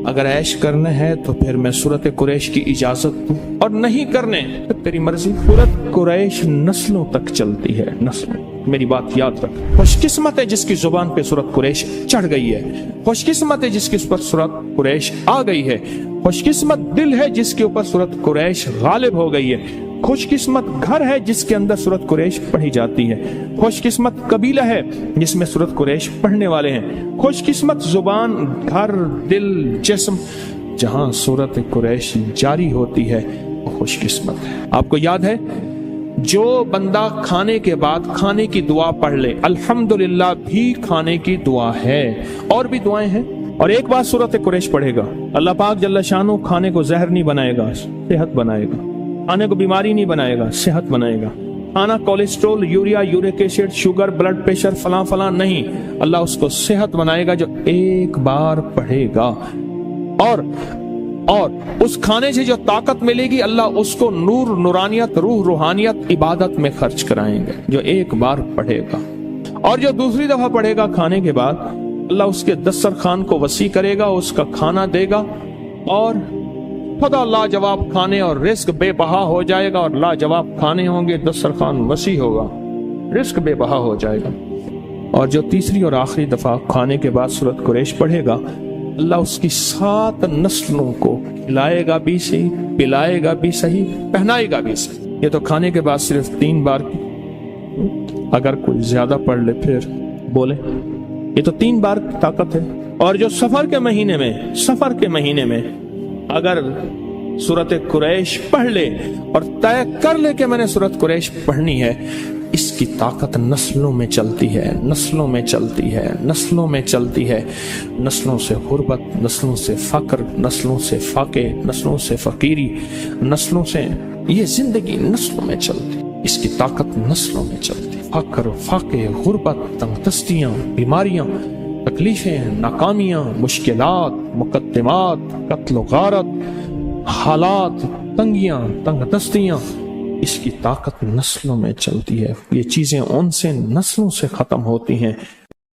اگر عیش کرنے ہے تو پھر میں سورت قریش کی اجازت دوں، اور نہیں کرنے تو تیری مرضی۔ سورت قریش نسلوں تک چلتی ہے، نسلوں۔ میری بات یاد رکھ، خوش قسمت ہے جس کی زبان پہ سورت قریش چڑھ گئی ہے، خوش قسمت ہے جس کے اوپر سورت قریش آ گئی ہے، خوش قسمت دل ہے جس کے اوپر سورت قریش غالب ہو گئی ہے، خوش قسمت گھر ہے جس کے اندر سورت قریش پڑھی جاتی ہے، خوش قسمت قبیلہ ہے جس میں سورت قریش پڑھنے والے ہیں، خوش قسمت زبان، گھر، دل، جسم جہاں سورت قریش جاری ہوتی ہے، وہ خوش قسمت ہے۔ آپ کو یاد ہے جو بندہ کھانے کے بعد کھانے کی دعا پڑھ لے، الحمدللہ بھی کھانے کی دعا ہے، اور بھی دعائیں ہیں، اور ایک بار سورت قریش پڑھے گا، اللہ پاک جل شانہ کھانے کو زہر نہیں بنائے گا، صحت بنائے گا، کھانے کو بیماری نہیں بنائے گا، صحت بنائے گا۔ کھانا cholesterol, urea, uric acid, sugar, blood pressure, فلاں فلاں نہیں، اللہ اس کو صحت بنائے گا جو ایک بار پڑھے گا، اور اس کھانے سے جو طاقت ملے گی اللہ اس کو نور، نورانیت، روح، روحانیت، عبادت میں خرچ کرائیں گے جو ایک بار پڑھے گا۔ اور جو دوسری دفعہ پڑھے گا کھانے کے بعد، اللہ اس کے دسترخوان کو وسیع کرے گا، اس کا کھانا دے گا، اور خدا لاجواب کھانے اور رزق بے بہا ہو جائے گا، اور لاجواب کھانے ہوں گے، دسترخوان وسیع ہوگا، رزق بے بہا ہو جائے گا۔ اور جو تیسری اور آخری دفعہ کھانے کے بعد سورت قریش پڑھے گا، اللہ اس کی 7 نسلوں کو کھلائے گا بھی صحیح، پلائے گا بھی صحیح، پہنائے گا بھی صحیح۔ یہ تو کھانے کے بعد صرف 3 بار کی، اگر کوئی زیادہ پڑھ لے پھر بولے، یہ تو 3 بار کی طاقت ہے۔ اور جو سفر کے مہینے میں اگر سورت قریش پڑھ لے اور طے کر لے کہ میں نے سورت قریش پڑھنی ہے، اس کی طاقت نسلوں میں چلتی ہے، نسلوں میں چلتی ہے، نسلوں میں چلتی ہے، نسلوں سے غربت، نسلوں سے فقر، نسلوں سے فاقے، نسلوں سے فقیری، نسلوں سے یہ زندگی نسلوں میں چلتی، اس کی طاقت نسلوں میں چلتی۔ فقر، فاقے، غربت، تنگ دستیاں، بیماریاں، تکلیفیں، ناکامیاں، مشکلات، مقدمات، قتل و غارت، حالات، تنگیاں، تنگ دستیاں، اس کی طاقت نسلوں میں چلتی ہے۔ یہ چیزیں ان سے نسلوں سے ختم ہوتی ہیں۔